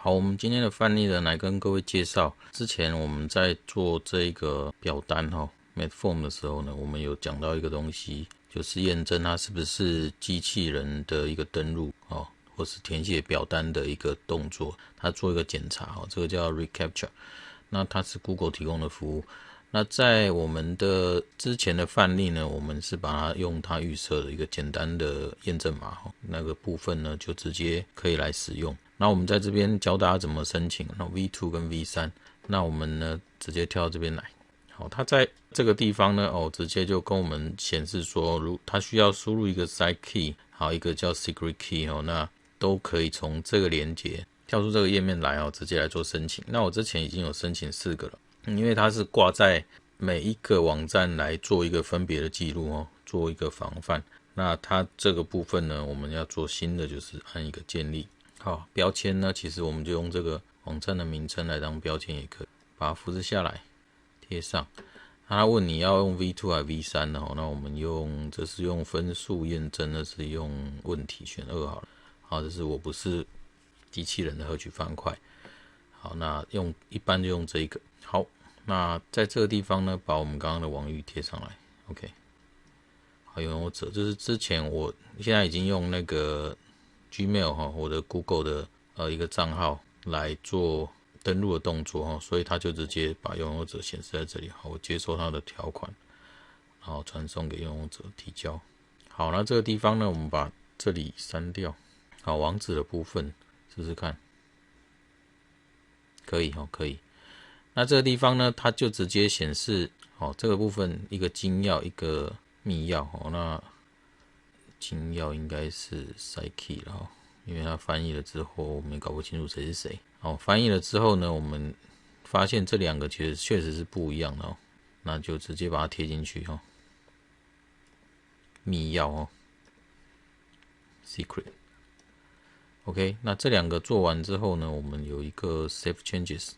好，我们今天的范例呢，来跟各位介绍。之前我们在做这个表单Medform 的时候呢，我们有讲到一个东西，就是验证它是不是机器人的一个登录或是填写表单的一个动作，它做一个检查这个叫 reCAPTCHA。那它是 Google 提供的服务。那在我们的之前的范例呢，我们是把它用它预设的一个简单的验证码那个部分呢，就直接可以来使用。那我们在这边教大家怎么申请，那 V2 跟 V3， 那我们呢直接跳到这边来。好，它在这个地方呢，直接就跟我们显示说，它需要输入一个 side key， 还有一个叫 secret key， 那都可以从这个连结跳出这个页面来直接来做申请。那我之前已经有申请4个了，因为它是挂在每一个网站来做一个分别的记录做一个防范。那它这个部分呢，我们要做新的，就是按一个建立。好，标签呢，其实我们就用这个网站的名称来当标签也可以，把它复制下来贴上。他问你要用 V2 还是 V3 呢？那我们这是用分数验证，那是用问题选2好了。好，这是我不是机器人的合取方块。好，那一般就用这一个。好，那在这个地方呢，把我们刚刚的网域贴上来。OK， 好，拥有者，这是之前我现在已经用那个 Gmail 我的 Google 的一个账号来做登录的动作所以它就直接把拥有者显示在这里。好，我接收它的条款，然后传送给拥有者提交。好，那这个地方呢，我们把这里删掉。好，网址的部分试试看，可以可以。那这个地方呢，它就直接显示这个部分一个金钥一个密钥那金钥应该是 side key 了因为它翻译了之后我们也搞不清楚谁是谁。翻译了之后呢，我们发现这两个确实是不一样的那就直接把它贴进去密钥secret。 OK， 那这两个做完之后呢，我们有一个 save changes。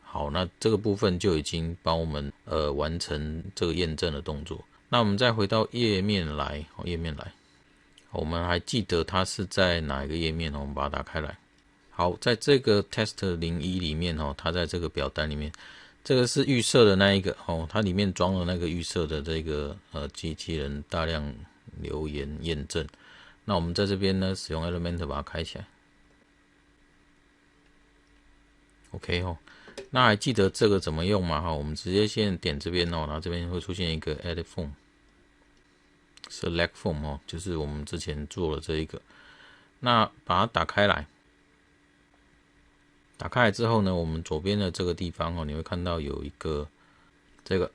好，那这个部分就已经帮我们完成这个验证的动作。那我们再回到页面来，我们还记得它是在哪一个页面我们把它打开来。好，在这个 test 01里面它在这个表单里面，这个是预设的那一个它里面装了那个预设的这个机器人大量留言验证。那我们在这边呢，使用 Elementor 把它开起来。OK 那还记得这个怎么用吗？我们直接先点这边然后这边会出现一个 Edit Form Select Form 就是我们之前做了这一个。那把它打开来，之后呢，我们左边的这个地方你会看到有一个这个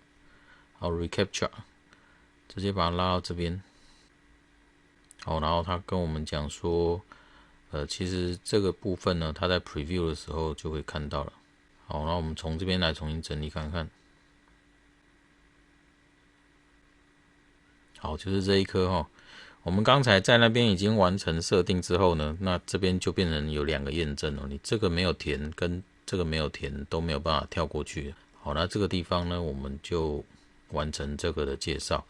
reCAPTCHA， 直接把它拉到这边。好，然后他跟我们讲说其实这个部分呢，他在 preview 的时候就会看到了。好，那我们从这边来重新整理看看。好，就是这一颗我们刚才在那边已经完成设定之后呢，那这边就变成有2个验证你这个没有填跟这个没有填都没有办法跳过去。好，那这个地方呢，我们就完成这个的介绍。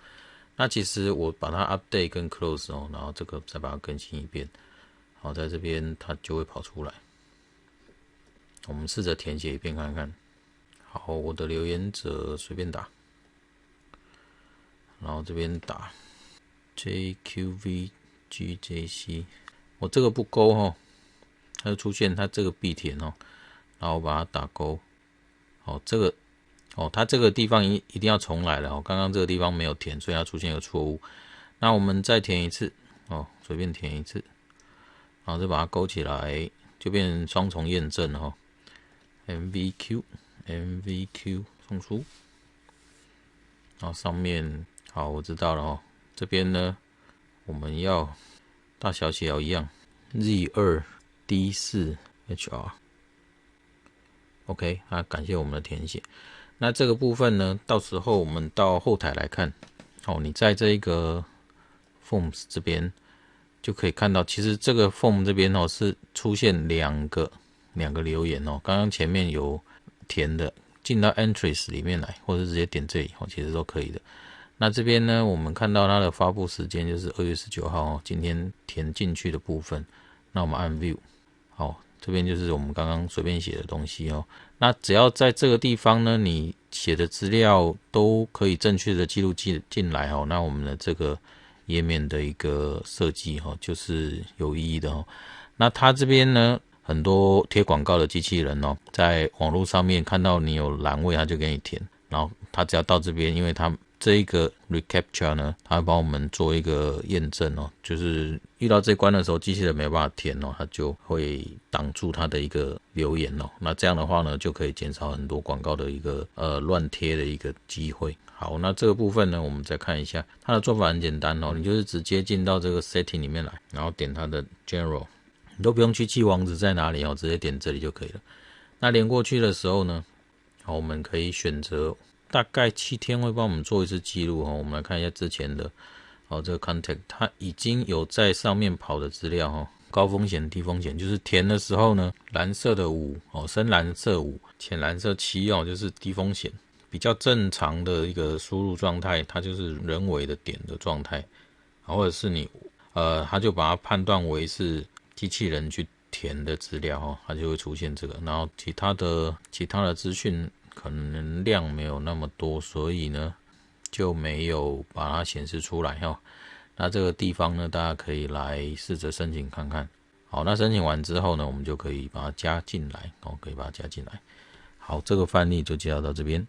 那其实我把它 update 跟 close 然后这个再把它更新一遍。好，在这边它就会跑出来。我们试着填写一遍看看。好，我的留言者随便打，然后这边打 JQVGJC， 我这个不勾它就出现它这个必填然后我把它打勾。好，这个它这个地方一定要重来了刚刚这个地方没有填，所以它出现一个错误。那我们再填一次随便填一次，然后再把它勾起来，就变成双重验证了MVQ 送出。然后上面好，我知道了这边呢，我们要大小写要一样 Z2D4HR。 OK， 感谢我们的填写。那这个部分呢，到时候我们到后台来看你在这个 Forms 这边就可以看到，其实这个 Form 这边是出现两个留言刚刚前面有填的，进到 Entries 里面来，或者直接点这里其实都可以的。那这边呢，我们看到它的发布时间就是2月19号今天填进去的部分。那我们按 View，这边就是我们刚刚随便写的东西那只要在这个地方呢，你写的资料都可以正确的记录进来那我们的这个页面的一个设计就是有意义的那它这边呢，很多贴广告的机器人在网络上面看到你有栏位，它就给你填，然后它只要到这边，因为它这一个 reCAPTCHA 呢，它会帮我们做一个验证就是遇到这关的时候，机器人没办法填它就会挡住它的一个留言那这样的话呢，就可以减少很多广告的一个乱贴的一个机会。好，那这个部分呢，我们再看一下，它的做法很简单你就是直接进到这个 setting 里面来，然后点它的 general， 你都不用去记网址在哪里直接点这里就可以了。那连过去的时候呢，我们可以选择大概7天会帮我们做一次记录我们来看一下之前的这个 contact， 它已经有在上面跑的资料高风险低风险，就是填的时候呢，蓝色的5深蓝色5，浅蓝色7就是低风险。比较正常的一个输入状态，它就是人为的点的状态，或者是你它就把它判断为是机器人去填的资料它就会出现这个。然后其他的资讯可能量没有那么多，所以呢就没有把它显示出来那这个地方呢，大家可以来试着申请看看。好，那申请完之后呢，我们就可以把它加进来可以把它加进来。好，这个范例就介绍到这边。